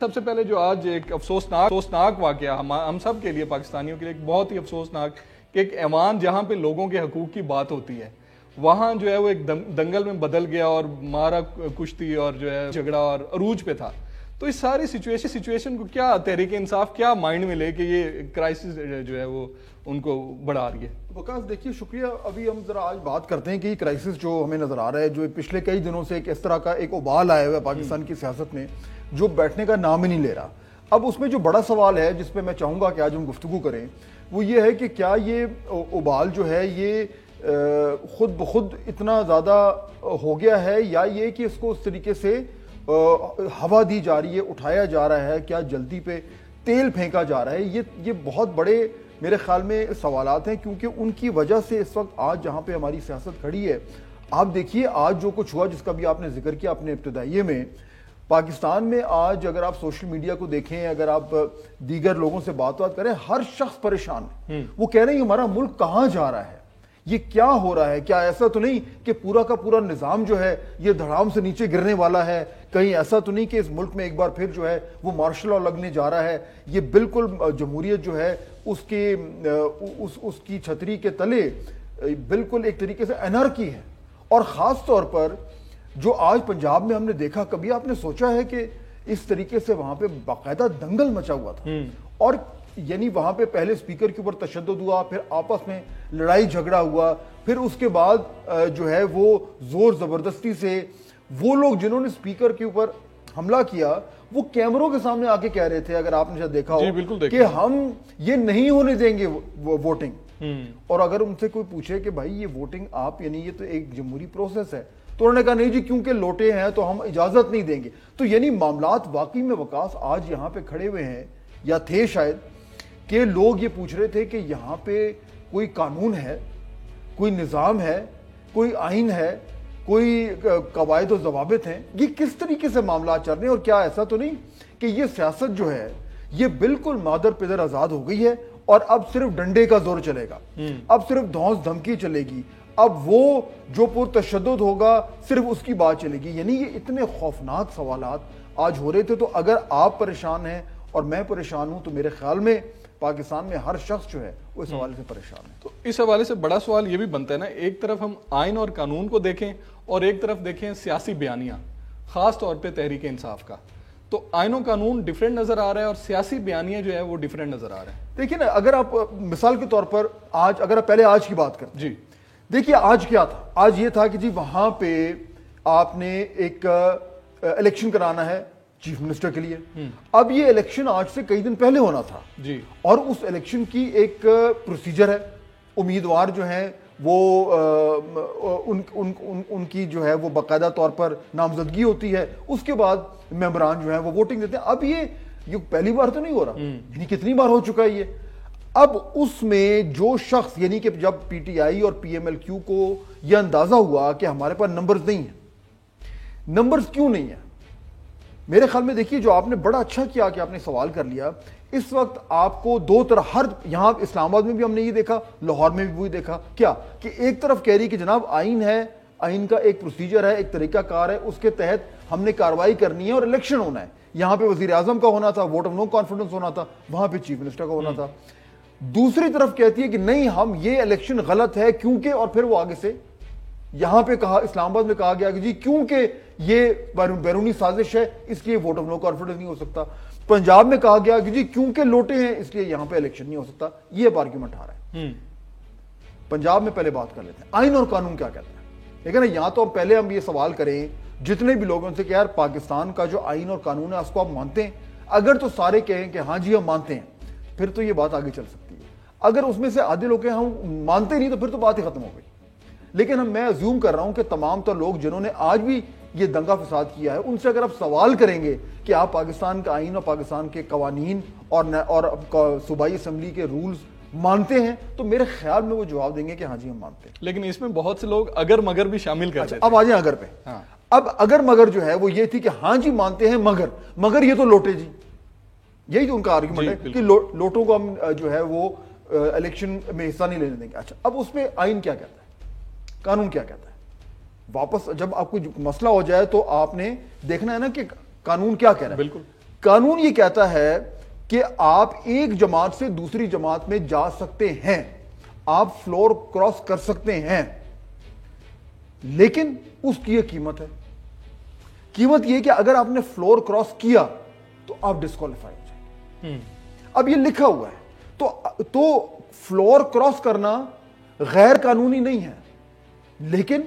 سب سے پہلے جو آج ایک افسوسناک واقعہ ہم سب کے لیے، پاکستانیوں کے لیے ایک بہت ہی افسوسناک کہ ایک ایوان جہاں پہ لوگوں کے حقوق کی بات ہوتی ہے وہاں جو ہے وہ ایک دنگل میں بدل گیا اور مارا کشتی اور جو ہے جھگڑا اور عروج پہ تھا. تو اس ساری سچویشن کو کیا تحریک انصاف کیا مائنڈ میں لے کہ یہ کرائسس جو ہے وہ ان کو بڑھا رہی ہے؟ وکاس دیکھیے شکریہ. ابھی ہم ذرا آج بات کرتے ہیں کہ یہ کرائسس جو ہمیں نظر آ رہا ہے، جو پچھلے کئی دنوں سے ایک اس طرح کا ایک ابال آیا ہوا ہے پاکستان کی سیاست میں جو بیٹھنے کا نام ہی نہیں لے رہا. اب اس میں جو بڑا سوال ہے جس پہ میں چاہوں گا کہ آج ہم گفتگو کریں وہ یہ ہے کہ کیا یہ ابال جو ہے یہ خود بخود اتنا زیادہ ہو گیا ہے، یا یہ کہ اس کو اس طریقے سے ہوا دی جا رہی ہے، اٹھایا جا رہا ہے، کیا جلدی پہ تیل پھینکا جا رہا ہے. یہ بہت بڑے میرے خیال میں سوالات ہیں، کیونکہ ان کی وجہ سے اس وقت آج جہاں پہ ہماری سیاست کھڑی ہے، آپ دیکھیے آج جو کچھ ہوا جس کا بھی آپ نے ذکر کیا اپنے ابتدائیے میں، پاکستان میں آج اگر آپ سوشل میڈیا کو دیکھیں، اگر آپ دیگر لوگوں سے بات کریں، ہر شخص پریشان ہے. وہ کہہ رہے ہیں ہمارا ملک کہاں جا رہا ہے، یہ کیا ہو رہا ہے، کیا ایسا تو نہیں کہ پورا کا پورا نظام جو ہے یہ دھڑام سے نیچے گرنے والا ہے، کہیں ایسا تو نہیں کہ اس ملک میں ایک بار پھر جو ہے وہ مارشل لاء لگنے جا رہا ہے. یہ بالکل جمہوریت جو ہے اس کی چھتری کے تلے بالکل ایک طریقے سے انارکی ہے. اور خاص طور پر جو آج پنجاب میں ہم نے دیکھا، کبھی آپ نے سوچا ہے کہ اس طریقے سے وہاں پہ باقاعدہ دنگل مچا ہوا تھا، اور یعنی وہاں پہ پہلے اسپیکر کے اوپر تشدد ہوا، پھر آپس میں لڑائی جھگڑا ہوا، پھر اس کے بعد جو ہے وہ زور زبردستی سے وہ لوگ جنہوں نے اسپیکر کے اوپر حملہ کیا وہ کیمروں کے سامنے آ کے کہہ رہے تھے، اگر آپ نے شاید دیکھا ہو، کہ ہم یہ نہیں ہونے دیں گے ووٹنگ. اور اگر ان سے کوئی پوچھے کہ بھائی یہ ووٹنگ آپ یعنی یہ تو ایک جمہوری پروسیس ہے، تو انہوں نے کہا نہیں جی کیونکہ لوٹے ہیں تو ہم اجازت نہیں دیں گے. تو یعنی معاملات واقعی میں وکاس آج یہاں پہ کھڑے ہوئے ہیں یا تھے شاید کہ لوگ یہ پوچھ رہے تھے کہ یہاں پہ کوئی قانون ہے، کوئی نظام ہے، کوئی آئین ہے، کوئی قواعد و ضوابط ہیں، یہ کس طریقے سے معاملات چل رہے ہیں، اور کیا ایسا تو نہیں کہ یہ سیاست جو ہے یہ بالکل مادر پدر آزاد ہو گئی ہے اور اب صرف ڈنڈے کا زور چلے گا، اب صرف دھونس دھمکی چلے گی، اب وہ جو پرتشدد ہوگا صرف اس کی بات چلے گی. یعنی یہ اتنے خوفناک سوالات آج ہو رہے تھے. تو اگر آپ پریشان ہیں اور میں پریشان ہوں تو میرے خیال میں پاکستان میں ہر شخص جو ہے وہ اس حوالے سے پریشان ہے. تو اس حوالے سے بڑا سوال یہ بھی بنتا ہے نا، ایک طرف ہم آئین اور قانون کو دیکھیں اور ایک طرف دیکھیں سیاسی بیانیاں، خاص طور پہ تحریک انصاف کا. تو آئین و قانون ڈیفرنٹ نظر آ رہا ہے اور سیاسی بیانیاں جو ہے وہ ڈیفرنٹ نظر آ رہے ہیں. دیکھیں نا، اگر آپ مثال کے طور پر آج اگر آپ پہلے آج کی بات کریں، جی دیکھیے آج کیا تھا. آج یہ تھا کہ جی وہاں پہ آپ نے ایک الیکشن کرانا ہے چیف منسٹر کے لیے. اب یہ الیکشن آج سے کئی دن پہلے ہونا تھا جی، اور اس الیکشن کی ایک پروسیجر ہے. امیدوار جو ہیں وہ ان کی جو ہے وہ باقاعدہ طور پر نامزدگی ہوتی ہے، اس کے بعد ممبران جو ہیں وہ ووٹنگ دیتے ہیں. اب یہ پہلی بار تو نہیں ہو رہا، یعنی کتنی بار ہو چکا ہے یہ. اب اس میں جو شخص یعنی کہ جب پی ٹی آئی اور پی ایم ایل کیو کو یہ اندازہ ہوا کہ ہمارے پاس نمبرز نہیں ہیں، نمبرز کیوں نہیں ہیں، میرے خیال میں دیکھیے جو آپ نے بڑا اچھا کیا کہ آپ نے سوال کر لیا. اس وقت آپ کو دو طرح، یہاں اسلام آباد میں بھی ہم نے یہ دیکھا، لاہور میں بھی وہی دیکھا، کیا کہ ایک طرف کہہ رہی کہ جناب آئین ہے، آئین کا ایک پروسیجر ہے، ایک طریقہ کار ہے، اس کے تحت ہم نے کارروائی کرنی ہے اور الیکشن ہونا ہے. یہاں پہ وزیر اعظم کا ہونا تھا، ووٹ آف نو کانفیڈنس ہونا تھا، وہاں پہ چیف منسٹر کا ہونا تھا. دوسری طرف کہتی ہے کہ نہیں ہم یہ الیکشن غلط ہے کیونکہ، اور پھر وہ آگے سے یہاں پہ کہا، اسلام آباد میں کہا گیا کہ جی کیونکہ یہ بیرونی سازش ہے اس لیے ووٹ آف نو کانفیڈنس نہیں ہو سکتا. پنجاب میں کہا گیا کہ جی کیونکہ لوٹے ہیں اس لیے یہاں پہ الیکشن نہیں ہو سکتا. یہ اب آرگیومنٹ آ رہا ہے. پنجاب میں پہلے بات کر لیتے ہیں آئین اور قانون کیا کہتا ہے. لیکن نا یہاں تو ہم پہلے ہم یہ سوال کریں جتنے بھی لوگوں سے کہ یار پاکستان کا جو آئین اور قانون ہے اس کو آپ مانتے ہیں؟ اگر تو سارے کہیں کہ ہاں جی ہم مانتے ہیں پھر تو یہ بات آگے چل سکتی ہے. اگر اس میں سے آدھے لوگ ہم مانتے نہیں تو پھر تو بات ہی ختم ہو گئی. لیکن میں ازیوم کر رہا ہوں کہ تمام تر لوگ جنہوں نے آج بھی یہ دنگا فساد کیا ہے ان سے اگر آپ سوال کریں گے کہ آپ پاکستان کا آئین اور پاکستان کے قوانین اور صوبائی اسمبلی کے رولز مانتے ہیں تو میرے خیال میں وہ جواب دیں گے کہ ہاں جی ہم مانتے ہیں. لیکن اس میں بہت سے لوگ اگر مگر بھی شامل کرتے ہیں. اب آ جائیں اگر پہ. اب اگر مگر جو ہے وہ یہ تھی کہ ہاں جی مانتے ہیں مگر یہ تو لوٹے جی، یہی تو ان کا آرگیومنٹ ہے کہ لوٹوں کو ہم جو ہے وہ الیکشن میں حصہ نہیں لینے دیں گے. اچھا اب اس میں آئین کیا کہتا ہے، قانون کیا کہتا ہے؟ واپس جب آپ کو مسئلہ ہو جائے تو آپ نے دیکھنا ہے نا کہ قانون کیا کہہ رہا ہے. بالکل قانون یہ کہتا ہے کہ آپ ایک جماعت سے دوسری جماعت میں جا سکتے ہیں, آپ فلور کراس کر سکتے ہیں, لیکن اس کی ایک قیمت ہے. قیمت یہ کہ اگر آپ نے فلور کراس کیا تو آپ ڈسکوالیفائی ہو جائیں. اب یہ لکھا ہوا ہے, تو فلور کراس کرنا غیر قانونی نہیں ہے, لیکن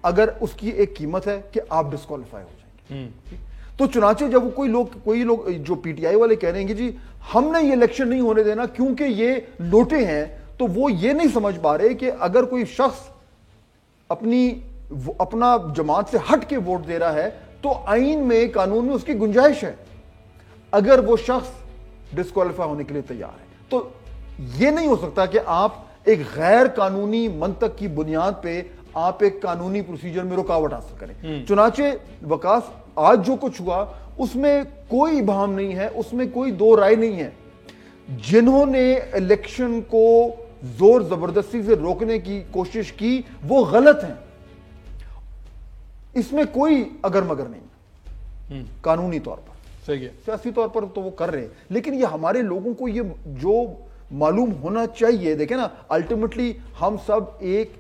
اگر اس کی ایک قیمت ہے کہ آپ ڈسکوالیفائی ہو جائیں گے. تو چنانچہ جب کوئی لوگ جو پی ٹی آئی والے کہہ رہے ہیں کہ جی ہم نے یہ الیکشن نہیں ہونے دینا کیونکہ یہ لوٹے ہیں, تو وہ یہ نہیں سمجھ پا رہے کہ اگر کوئی شخص اپنا جماعت سے ہٹ کے ووٹ دے رہا ہے تو آئین میں, قانون میں اس کی گنجائش ہے اگر وہ شخص ڈسکوالیفائی ہونے کے لیے تیار ہے. تو یہ نہیں ہو سکتا کہ آپ ایک غیر قانونی منطق کی بنیاد پہ آپ ایک قانونی پروسیجر میں رکاوٹ حاصل کریں. چنانچہ وقاص آج جو کچھ ہوا اس میں کوئی ابہام نہیں ہے, اس میں کوئی دو رائے نہیں ہے. جنہوں نے الیکشن کو زور زبردستی سے روکنے کی کوشش کی وہ غلط ہیں, اس میں کوئی اگر مگر نہیں. قانونی طور پر صحیح ہے, سیاسی طور پر تو وہ کر رہے ہیں, لیکن یہ ہمارے لوگوں کو یہ جو معلوم ہونا چاہیے. دیکھیں نا, الٹیمیٹلی ہم سب ایک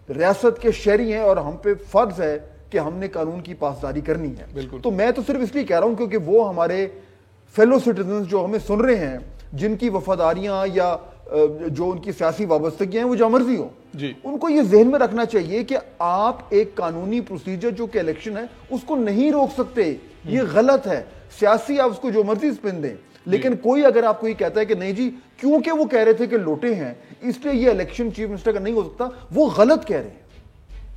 ریاست کے شہری ہیں اور ہم پہ فرض ہے کہ ہم نے قانون کی پاسداری کرنی ہے. تو میں تو صرف اس لیے کہہ رہا ہوں کیونکہ وہ ہمارے فیلو سٹیزنز جو ہمیں سن رہے ہیں, جن کی وفاداریاں یا جو ان کی سیاسی وابستگیاں ہیں وہ جو مرضی ہو, ان کو یہ ذہن میں رکھنا چاہیے کہ آپ ایک قانونی پروسیجر جو کہ الیکشن ہے اس کو نہیں روک سکتے. یہ غلط ہے. سیاسی آپ اس کو جو مرضی سپن دیں, لیکن کوئی اگر آپ کو یہ کہتا ہے کہ نہیں جی کیونکہ وہ کہہ رہے تھے کہ لوٹے ہیں اس لیے یہ الیکشن چیف منسٹر کا نہیں ہو سکتا, وہ غلط کہہ رہے ہیں.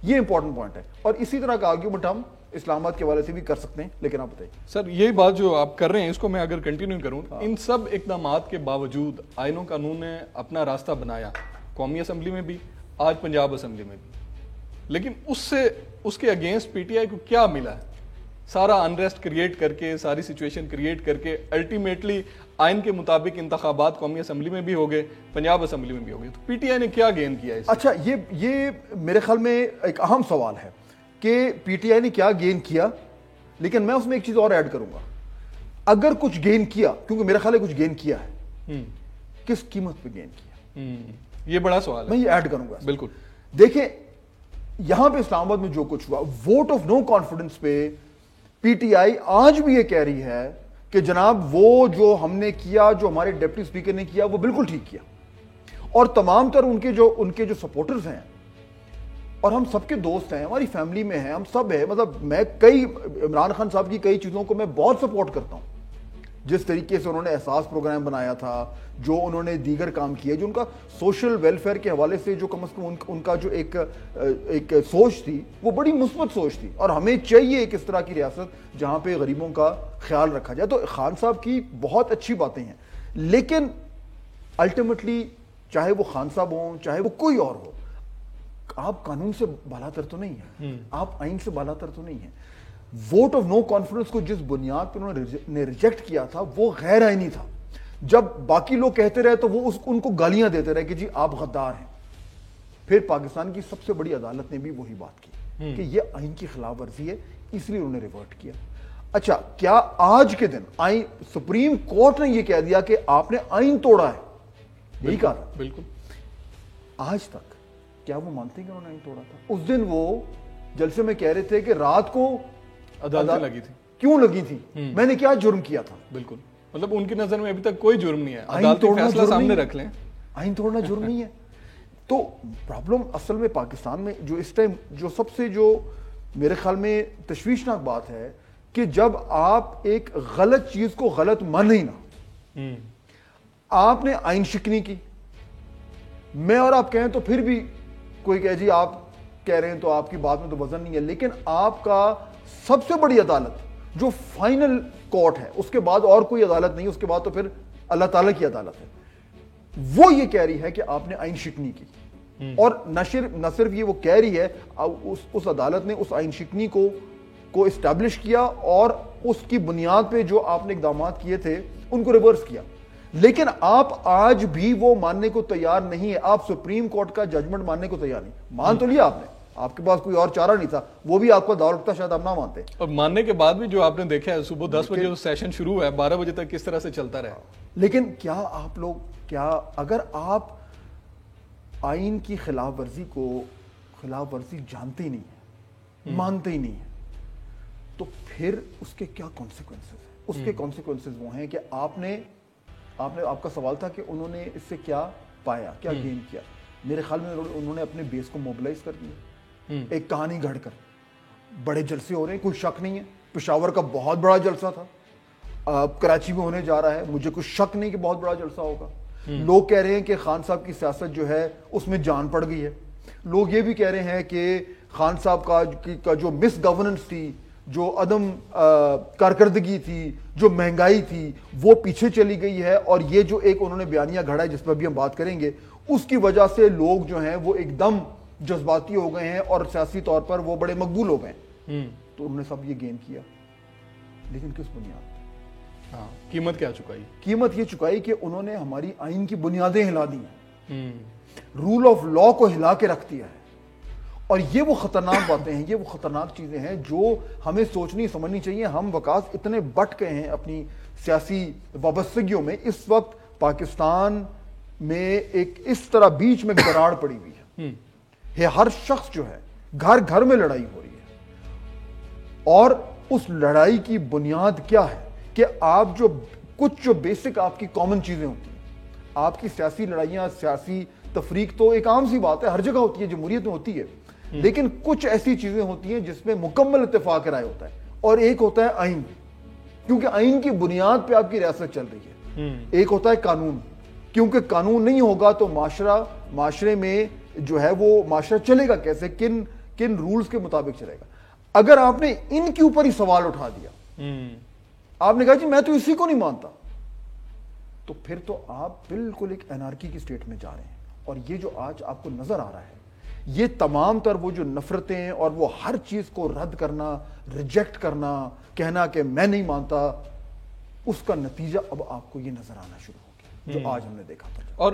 یہ امپورٹنٹ پوائنٹ ہے. اور اسی طرح کا آرگیومنٹ ہم اسلام آباد کے حوالے سے بھی کر سکتے ہیں, لیکن آپ بتائیے سر یہی بات جو آپ کر رہے ہیں اس کو میں اگر کنٹینیو کروں, ان سب اقدامات کے باوجود آئین و قانون نے اپنا راستہ بنایا, قومی اسمبلی میں بھی, آج پنجاب اسمبلی میں بھی, لیکن اس کے اگینسٹ پی ٹی آئی کو کیا ملا ہے؟ سارا انریسٹ کریٹ کر کے, ساری سچویشن کریٹ کر کے الٹیمیٹلی آئین کے مطابق انتخابات قومی اسمبلی میں بھی ہو گئے, پنجاب اسمبلی میں بھی ہو گئے. تو پی ٹی آئی نے کیا گین کیا ہے؟ اچھا, یہ میرے خیال میں ایک اہم سوال ہے کہ پی ٹی آئی نے کیا گین کیا, لیکن میں اس میں ایک چیز اور ایڈ کروں گا. اگر کچھ گین کیا, کیونکہ میرا خیال ہے کچھ گین کیا ہے, کس قیمت پہ گین کیا, یہ بڑا سوال ہے, میں یہ ایڈ کروں گا. بالکل. دیکھیں یہاں پہ اسلام آباد میں جو کچھ ہوا, ووٹ آف نو کانفیڈنس پہ پی ٹی آئی آج بھی یہ کہہ رہی ہے کہ جناب وہ جو ہم نے کیا, جو ہمارے ڈپٹی اسپیکر نے کیا, وہ بالکل ٹھیک کیا. اور تمام تر ان کے جو سپورٹرز ہیں اور ہم سب کے دوست ہیں, ہماری فیملی میں ہیں, ہم سب ہیں, مطلب میں عمران خان صاحب کی کئی چیزوں کو میں بہت سپورٹ کرتا ہوں. جس طریقے سے انہوں نے احساس پروگرام بنایا تھا, جو انہوں نے دیگر کام کیے, جو ان کا سوشل ویلفیئر کے حوالے سے جو کم از کم ان کا جو ایک سوچ تھی وہ بڑی مثبت سوچ تھی. اور ہمیں چاہیے ایک اس طرح کی ریاست جہاں پہ غریبوں کا خیال رکھا جائے. تو خان صاحب کی بہت اچھی باتیں ہیں, لیکن الٹیمیٹلی چاہے وہ خان صاحب ہوں چاہے وہ کوئی اور ہو, آپ قانون سے بالا تر تو نہیں ہیں, آپ آئین سے بالا تر تو نہیں ہیں. ووٹ آف نو کانفیڈنس کو جس بنیاد پر انہوں نے ریجیکٹ کیا تھا وہ غیر آئینی تھا. جب باقی لوگ کہتے رہے تو وہ ان کو گالیاں دیتے رہے کہ جی آپ غدار ہیں. پھر پاکستان کی سب سے بڑی عدالت نے بھی وہی بات کی کہ یہ آئین کی خلاف ورزی ہے, اس لیے انہوں نے ریورٹ کیا. اچھا, کیا آج کے دن سپریم کورٹ نے یہ کہہ دیا کہ آپ نے آئین توڑا ہے؟ یہی کہا تھا. بالکل. آج تک کیا وہ مانتے ہیں کہ انہوں نے آئین توڑا تھا؟ اس دن وہ جلسے میں کہہ رہے تھے کہ رات کو عدالتیں لگی تھی. کیوں لگی تھی؟ میں نے کیا جرم کیا تھا؟ بالکل, مطلب ان کی نظر میں ابھی تک کوئی جرم نہیں ہے. عدالتی فیصلہ سامنے رکھ لیں, آئین توڑنا جرم نہیں ہے. تو پرابلم اصل میں پاکستان میں جو اس ٹائم جو سب سے جو میرے خیال میں تشویشناک بات ہے کہ جب آپ ایک غلط چیز کو غلط مانے نا, آپ نے آئین شکنی کی, میں اور آپ کہیں تو پھر بھی کوئی کہے جی آپ کہہ رہے ہیں تو آپ کی بات میں تو وزن نہیں ہے, لیکن آپ کا سب سے بڑی عدالت جو فائنل کورٹ ہے, اس کے بعد اور کوئی عدالت نہیں, اس کے بعد تو پھر اللہ تعالیٰ کی عدالت ہے, وہ یہ کہہ رہی ہے کہ آپ نے آئین شکنی کی. اور نہ صرف یہ وہ کہہ رہی ہے, اس عدالت نے اس آئین شکنی کو اسٹیبلش کیا اور اس کی بنیاد پہ جو آپ نے اقدامات کیے تھے ان کو ریورس کیا. لیکن آپ آج بھی وہ ماننے کو تیار نہیں ہے, آپ سپریم کورٹ کا ججمنٹ ماننے کو تیار نہیں. مان تو لیا آپ نے, آپ کے پاس کوئی اور چارہ نہیں تھا, وہ بھی آپ کا دور رکھتا شاید آپ نہ مانتے. اور ماننے کے بعد بھی جو آپ نے دیکھا ہے صبح 10 بجے سیشن شروع ہوا ہے, 12 بجے تک کس طرح سے چلتا رہا. لیکن کیا آپ لوگ, کیا اگر آپ آئین کی خلاف ورزی جانتے ہی نہیں ہیں, مانتے ہی نہیں ہیں, تو پھر اس کے کیا کانسیکوینسز ہیں؟ اس کے کانسیکوینسز وہ ہیں کہ آپ کا سوال تھا کہ انہوں نے اس سے کیا پایا, کیا گین کیا. میرے خیال میں انہوں نے اپنے بیس کو موبلائز کر دیا, ایک کہانی گھڑ کر. بڑے جلسے ہو رہے ہیں, کوئی شک نہیں ہے, پشاور کا بہت بڑا جلسہ تھا, کراچی میں ہونے جا رہا ہے, مجھے کوئی شک نہیں کہ بہت بڑا جلسہ ہوگا. لوگ کہہ رہے ہیں کہ خان صاحب کی سیاست جو ہے اس میں جان پڑ گئی ہے. لوگ یہ بھی کہہ رہے ہیں کہ خان صاحب کا جو مس گورننس تھی, جو عدم کارکردگی تھی, جو مہنگائی تھی, وہ پیچھے چلی گئی ہے. اور یہ جو ایک انہوں نے بیانیہ گھڑا ہے جس پر بھی ہم بات کریں گے, اس کی وجہ سے لوگ جو ہیں وہ ایک دم جذباتی ہو گئے ہیں اور سیاسی طور پر وہ بڑے مقبول ہو گئے ہیں. تو انہوں نے سب یہ گین کیا, لیکن کس بنیاد پہ؟ قیمت کیا چکائی؟ قیمت یہ چکائی کہ انہوں نے ہماری آئین کی بنیادیں ہلا دی ہیں, رول آف لا کو ہلا کے رکھ دیا ہے. اور یہ وہ خطرناک باتیں ہیں, یہ وہ خطرناک چیزیں ہیں جو ہمیں سوچنی سمجھنی چاہیے. ہم وکاس اتنے بٹ گئے ہیں اپنی سیاسی وابستگیوں میں. اس وقت پاکستان میں ایک اس طرح بیچ میں گراڑ پڑی ہوئی ہے. ہر شخص جو ہے گھر گھر میں لڑائی ہو رہی ہے, اور اس لڑائی کی بنیاد کیا ہے کہ آپ جو بیسک آپ کی کامن چیزیں ہوتی ہیں. آپ کی سیاسی لڑائیاں, سیاسی تفریق تو ایک عام سی بات ہے, ہر جگہ ہوتی ہے, جمہوریت میں ہوتی ہے. لیکن کچھ ایسی چیزیں ہوتی ہیں جس میں مکمل اتفاق رائے ہوتا ہے, اور ایک ہوتا ہے آئین, کیونکہ آئین کی بنیاد پہ آپ کی ریاست چل رہی ہے. ایک ہوتا ہے قانون, کیونکہ قانون نہیں ہوگا تو معاشرے میں جو ہے وہ معاشرہ چلے گا کیسے, کن رولز کے مطابق چلے گا. اگر آپ نے ان کے اوپر ہی سوال اٹھا دیا, آپ نے کہا جی میں تو اسی کو نہیں مانتا, تو پھر تو آپ بالکل ایک انارکی کی سٹیٹ میں جا رہے ہیں. اور یہ جو آج آپ کو نظر آ رہا ہے, یہ تمام تر وہ جو نفرتیں اور وہ ہر چیز کو رد کرنا, ریجیکٹ کرنا, کہنا کہ میں نہیں مانتا, اس کا نتیجہ اب آپ کو یہ نظر آنا شروع ہو گیا جو آج ہم نے دیکھا تھا. اور